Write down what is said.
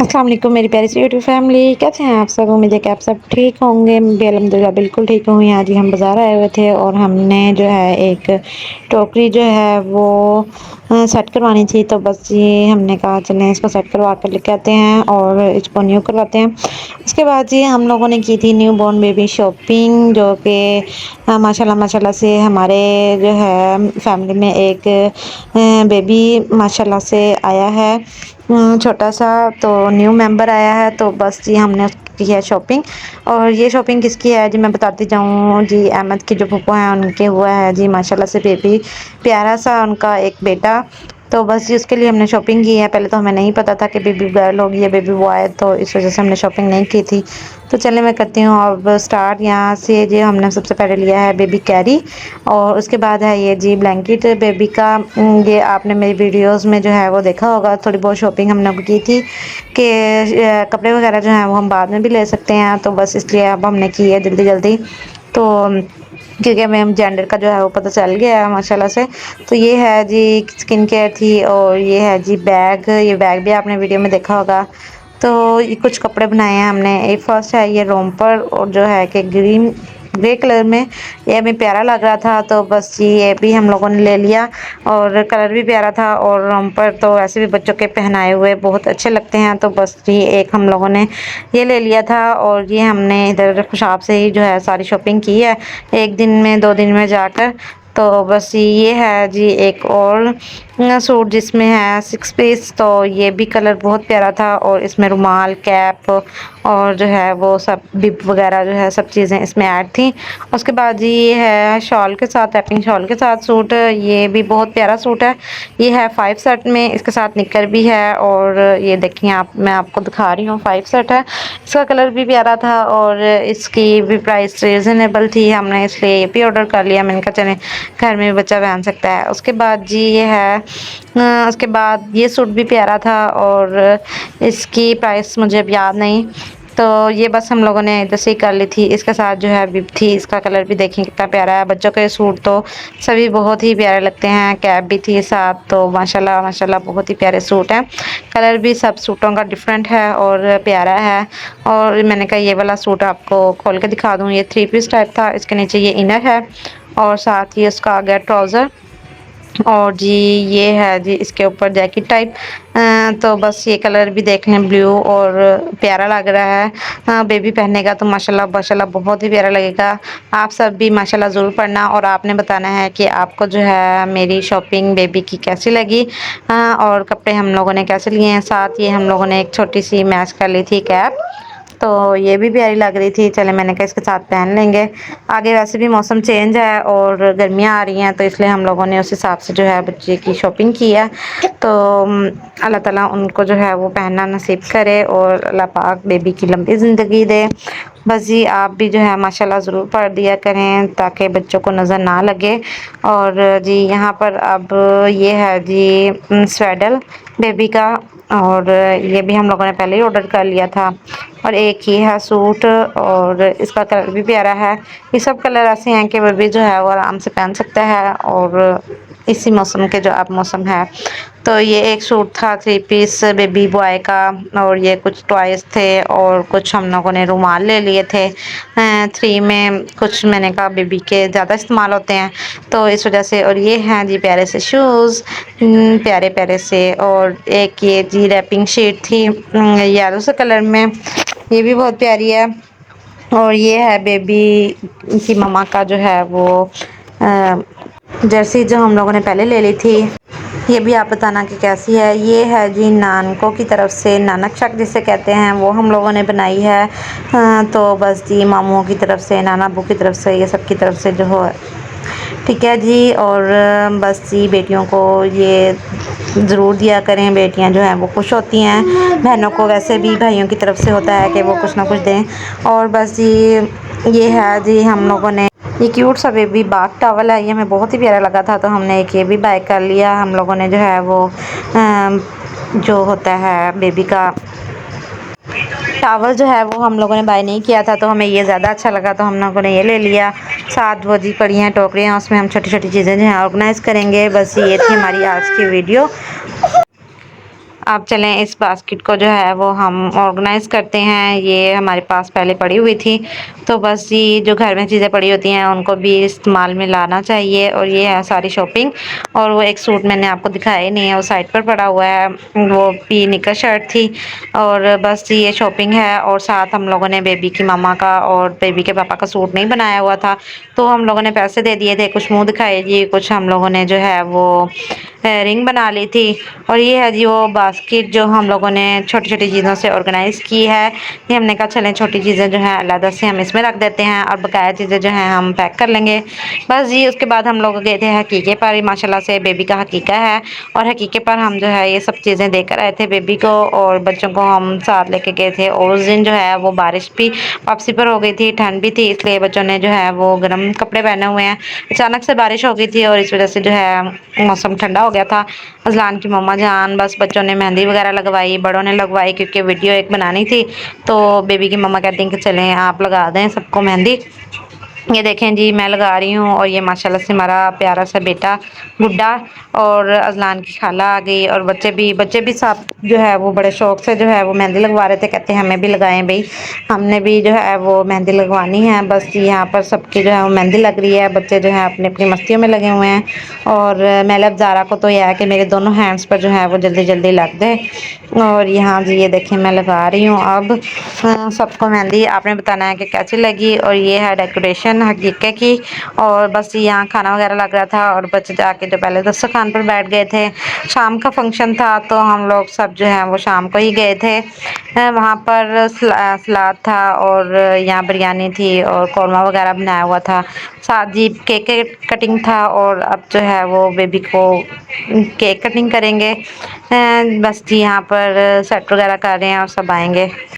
अस्सलाम वालेकुम मेरी प्यारी सी यूट्यूब फैमिली, कैसे हैं आप सब। उम्मीद है कि आप सब ठीक होंगे। मैं भी अल्हम्दुलिल्लाह बिल्कुल ठीक हूँ। आज ही हम बाज़ार आए हुए थे और हमने जो है एक टोकरी जो है वो सेट करवानी थी। तो बस ये हमने कहा चलें इसको सेट करवा कर लेके आते हैं और इसको न्यू करवाते हैं। उसके बाद ये हम लोगों ने की थी न्यू बॉर्न बेबी शॉपिंग, जो कि माशाल्लाह माशाल्लाह से हमारे जो है फैमिली में एक बेबी माशाल्लाह से आया है, छोटा सा। तो न्यू मेंबर आया है, तो बस जी हमने की है शॉपिंग। और ये शॉपिंग किसकी है जी, मैं बताती जाऊँ जी। अहमद की जो फूफा हैं उनके हुआ है जी माशाल्लाह से बेबी, प्यारा सा उनका एक बेटा। तो बस जी उसके लिए हमने शॉपिंग की है। पहले तो हमें नहीं पता था कि बेबी गर्ल होगी या बेबी बॉय, तो इस वजह से हमने शॉपिंग नहीं की थी। तो चलिए मैं करती हूँ अब स्टार्ट यहाँ से। जी हमने सबसे पहले लिया है बेबी कैरी, और उसके बाद है ये जी ब्लैंकेट बेबी का। ये आपने मेरी वीडियोस में जो है वो देखा होगा, थोड़ी बहुत शॉपिंग हमने की थी कि कपड़े वगैरह जो हैं वो हम बाद में भी ले सकते हैं। तो बस इसलिए अब हमने की है जल्दी जल्दी, तो क्योंकि हमें हम जेंडर का जो है वो पता चल गया है माशाल्लाह से। तो ये है जी स्किन केयर थी, और ये है जी बैग। ये बैग भी आपने वीडियो में देखा होगा। तो ये कुछ कपड़े बनाए हैं हमने। एक फर्स्ट है ये रोम्पर, और जो है कि ग्रीन ग्रे कलर में, ये हमें प्यारा लग रहा था, तो बस ये भी हम लोगों ने ले लिया। और कलर भी प्यारा था, और रोम्पर तो वैसे भी बच्चों के पहनाए हुए बहुत अच्छे लगते हैं, तो बस ये एक हम लोगों ने ये ले लिया था। और ये हमने इधर शॉप से ही जो है सारी शॉपिंग की है, एक दिन में 2 दिन में जाकर। तो बस ये है जी एक और सूट जिसमें है 6 पीस। तो ये भी कलर बहुत प्यारा था, और इसमें रुमाल कैप और जो है वो सब बिप वगैरह जो है सब चीज़ें इसमें ऐड थी। उसके बाद जी ये है शॉल के साथ, टैपिंग शॉल के साथ सूट। ये भी बहुत प्यारा सूट है। ये है 5 सेट में, इसके साथ निकर भी है। और ये देखिए आप, मैं आपको दिखा रही हूँ, 5 सेट है। इसका कलर भी प्यारा था, और इसकी भी प्राइस रीज़नेबल थी। हमने इसलिए ये भी ऑर्डर कर लिया। मैंने कहा चले घर में भी बच्चा पहन सकता है। उसके बाद जी ये है उसके बाद ये सूट भी प्यारा था, और इसकी प्राइस मुझे अब याद नहीं। तो ये बस हम लोगों ने इधर से ही कर ली थी। इसके साथ जो है बिब थी, इसका कलर भी देखें कितना प्यारा है। बच्चों के सूट तो सभी बहुत ही प्यारे लगते हैं। कैप भी थी साथ, तो माशाल्लाह माशाल्लाह बहुत ही प्यारे सूट हैं। कलर भी सब सूटों का डिफरेंट है और प्यारा है। और मैंने कहा ये वाला सूट आपको खोल के दिखा दूँ। ये 3 पीस टाइप था। इसके नीचे ये इनर है, और साथ ही उसका आ गया ट्राउज़र। और जी ये है जी इसके ऊपर जैकेट टाइप। तो बस ये कलर भी देख लें, ब्लू, और प्यारा लग रहा है। बेबी पहनेगा तो माशाल्लाह माशाल्लाह बहुत ही प्यारा लगेगा। आप सब भी माशाल्लाह ज़रूर पढ़ना, और आपने बताना है कि आपको जो है मेरी शॉपिंग बेबी की कैसी लगी, और कपड़े हम लोगों ने कैसे लिए हैं। साथ ये हम लोगों ने एक छोटी सी मैच कर ली थी कैप, तो ये भी प्यारी लग रही थी। चले मैंने कहा इसके साथ पहन लेंगे। आगे वैसे भी मौसम चेंज है और गर्मियाँ आ रही हैं, तो इसलिए हम लोगों ने उस हिसाब से जो है बच्चे की शॉपिंग की है। तो अल्लाह ताला उनको जो है वो पहनना नसीब करे, और अल्लाह पाक बेबी की लंबी ज़िंदगी दे। बस जी आप भी जो है माशाल्लाह ज़रूर पढ़ दिया करें, ताकि बच्चों को नज़र ना लगे। और जी यहाँ पर अब ये है जी स्वेडल बेबी का, और ये भी हम लोगों ने पहले ही ऑर्डर कर लिया था। और एक ही है सूट, और इसका कलर भी प्यारा है। ये सब कलर ऐसे हैं कि बेबी जो है वो आराम से पहन सकता है, और इसी मौसम के जो अब मौसम है। तो ये एक सूट था 3 पीस बेबी बॉय का, और ये कुछ टॉयज थे, और कुछ हम लोगों ने रुमाल ले लिए थे 3 में। कुछ मैंने कहा बेबी के ज़्यादा इस्तेमाल होते हैं, तो इस वजह से। और ये हैं जी प्यारे से शूज़, प्यारे प्यारे से। और एक ये जी रैपिंग शीट थी येलो से कलर में, ये भी बहुत प्यारी है। और ये है बेबी की मम्मा का जो है वो जर्सी, जो हम लोगों ने पहले ले ली थी। ये भी आप बताना कि कैसी है। ये है जी नानको की तरफ से, नानक शक जिसे कहते हैं, वो हम लोगों ने बनाई है। तो बस जी मामुओं की तरफ से, नाना अबू की तरफ से, ये सब की तरफ से जो हो, ठीक है जी। और बस जी बेटियों को ये ज़रूर दिया करें। बेटियां जो हैं वो खुश होती हैं, बहनों को वैसे भी भाइयों की तरफ से होता है कि वो कुछ ना कुछ दें। और बस जी ये है जी हम लोगों ने ये क्यूट सा बेबी बाथ टॉवल है, ये हमें बहुत ही प्यारा लगा था, तो हमने एक ये भी बाय कर लिया। हम लोगों ने जो है वो जो होता है बेबी का टावल जो है वो हम लोगों ने बाय नहीं किया था, तो हमें ये ज़्यादा अच्छा लगा, तो हम लोगों ने ये ले लिया। साथ वो जी पड़ी हैं टोकरियाँ, उसमें हम छोटी छोटी चीज़ें जो हैं ऑर्गेनाइज़ करेंगे। बस ये थी हमारी आज की वीडियो। अब चलें इस बास्केट को जो है वो हम ऑर्गेनाइज़ करते हैं। ये हमारे पास पहले पड़ी हुई थी, तो बस ये जो घर में चीज़ें पड़ी होती हैं उनको भी इस्तेमाल में लाना चाहिए। और ये है सारी शॉपिंग। और वो एक सूट मैंने आपको दिखाया ही नहीं है, वो साइड पर पड़ा हुआ है, वो भी निकर शर्ट थी। और बस ये शॉपिंग है। और साथ हम लोगों ने बेबी की मम्मा का और बेबी के पापा का सूट नहीं बनाया हुआ था, तो हम लोगों ने पैसे दे दिए थे। कुछ मुँह दिखाए जी, कुछ हम लोगों ने जो है वो रिंग बना ली थी। और ये है जी वो बास्केट जो हम लोगों ने छोटी छोटी चीज़ों से ऑर्गेनाइज़ की है। ये हमने कहा चलें छोटी चीज़ें जो हैं अलग से हम इसमें रख देते हैं और बकाया चीज़ें जो हैं हम पैक कर लेंगे। बस जी उसके बाद हम लोग गए थे हकीके पर। माशाल्लाह से बेबी का हकीका है, और हकीके पर हम जो है ये सब चीज़ें देकर आए थे बेबी को, और बच्चों को हम साथ लेके गए थे। और उस दिन जो है वो बारिश भी वापसी पर हो गई थी, ठंड भी थी, इसलिए बच्चों ने जो है वो गर्म कपड़े पहने हुए हैं। अचानक से बारिश हो गई थी और इस वजह से जो है मौसम ठंडा हो गया था। अज़लान की मम्मा जान बस बच्चों ने मेहंदी वगैरह लगवाई, बड़ों ने लगवाई, क्योंकि वीडियो एक बनानी थी। तो बेबी की मम्मा कहती हैं कि चलें आप लगा दें सबको मेहंदी। ये देखें जी मैं लगा रही हूँ, और ये माशाल्लाह से हमारा प्यारा सा बेटा गुड्डा और अज़लान की खाला आ गई, और बच्चे भी साथ जो है वो बड़े शौक से जो है वो मेहंदी लगवा रहे थे। कहते हैं हमें भी लगाएं भाई, हमने भी जो है वो मेहंदी लगवानी है। बस यहाँ पर सबकी जो है वो मेहंदी लग रही है, बच्चे जो है अपनी अपनी मस्तियों में लगे हुए हैं। और मेलब ज़ारा को तो यह है कि मेरे दोनों हैंड्स पर जो है वो जल्दी जल्दी लग जाए। और यहाँ जी ये देखें मैं लगा रही हूँ अब सबको मेहंदी। आपने बताना है कि कैसी लगी। और ये है डेकोरेशन हकीके की। और बस यहाँ खाना वगैरह लग रहा था, और बच्चे जाके जो पहले दस्तरखान पर बैठ गए थे। शाम का फंक्शन था, तो हम लोग सब जो है वो शाम को ही गए थे। वहाँ पर सलाद था, और यहाँ बिरयानी थी, और कौरमा वगैरह बनाया हुआ था। साथ जी केक कटिंग था, और अब जो है वो बेबी को केक कटिंग करेंगे। बस जी यहाँ पर सेट वगैरह कर रहे हैं और सब आएंगे।